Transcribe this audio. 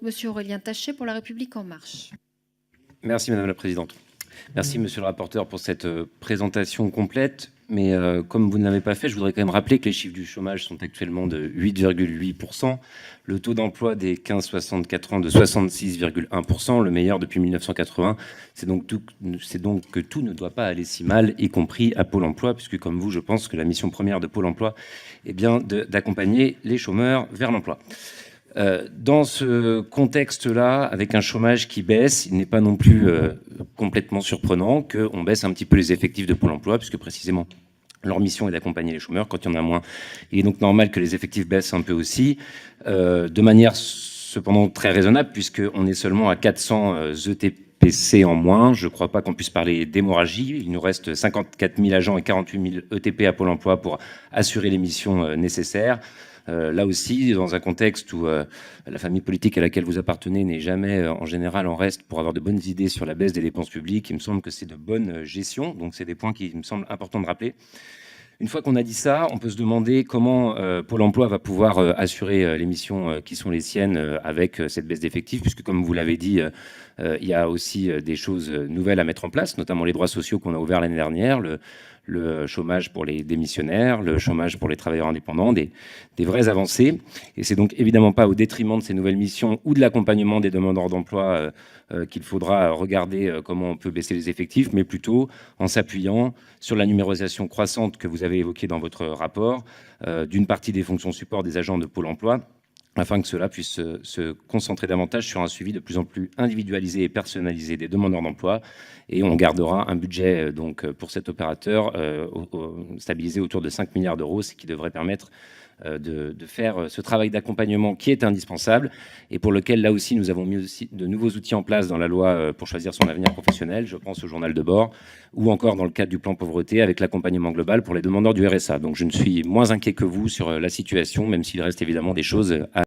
Monsieur Aurélien Taché pour La République En Marche. Merci Madame la Présidente. Merci Monsieur le rapporteur pour cette présentation complète. Mais comme vous ne l'avez pas fait, je voudrais quand même rappeler que les chiffres du chômage sont actuellement de 8,8%, le taux d'emploi des 15-64 ans de 66,1%, le meilleur depuis 1980. C'est donc que tout ne doit pas aller si mal, y compris à Pôle emploi, puisque comme vous, je pense que la mission première de Pôle emploi est bien d'accompagner les chômeurs vers l'emploi. Dans ce contexte-là, avec un chômage qui baisse, il n'est pas non plus complètement surprenant qu'on baisse un petit peu les effectifs de Pôle emploi, puisque précisément leur mission est d'accompagner les chômeurs. Quand il y en a moins, il est donc normal que les effectifs baissent un peu aussi, de manière cependant très raisonnable, puisqu'on est seulement à 400 ETPC en moins. Je ne crois pas qu'on puisse parler d'hémorragie. Il nous reste 54 000 agents et 48 000 ETP à Pôle emploi pour assurer les missions nécessaires. Là aussi, dans un contexte où la famille politique à laquelle vous appartenez n'est jamais en général en reste pour avoir de bonnes idées sur la baisse des dépenses publiques, il me semble que c'est de bonne gestion. Donc c'est des points qui me semblent importants de rappeler. Une fois qu'on a dit ça, on peut se demander comment Pôle emploi va pouvoir assurer les missions qui sont les siennes avec cette baisse d'effectifs, puisque comme vous l'avez dit, il y a aussi des choses nouvelles à mettre en place, notamment les droits sociaux qu'on a ouverts l'année dernière, le chômage pour les démissionnaires, le chômage pour les travailleurs indépendants, des vraies avancées. Et c'est donc évidemment pas au détriment de ces nouvelles missions ou de l'accompagnement des demandeurs d'emploi qu'il faudra regarder comment on peut baisser les effectifs, mais plutôt en s'appuyant sur la numérisation croissante que vous avez évoquée dans votre rapport, d'une partie des fonctions support des agents de Pôle emploi, afin que cela puisse se concentrer davantage sur un suivi de plus en plus individualisé et personnalisé des demandeurs d'emploi. Et on gardera un budget donc, pour cet opérateur stabilisé autour de 5 milliards d'euros, ce qui devrait permettre de faire ce travail d'accompagnement qui est indispensable et pour lequel, là aussi, nous avons mis aussi de nouveaux outils en place dans la loi pour choisir son avenir professionnel. Je pense au journal de bord ou encore dans le cadre du plan pauvreté avec l'accompagnement global pour les demandeurs du RSA. Donc je ne suis moins inquiet que vous sur la situation, même s'il reste évidemment des choses à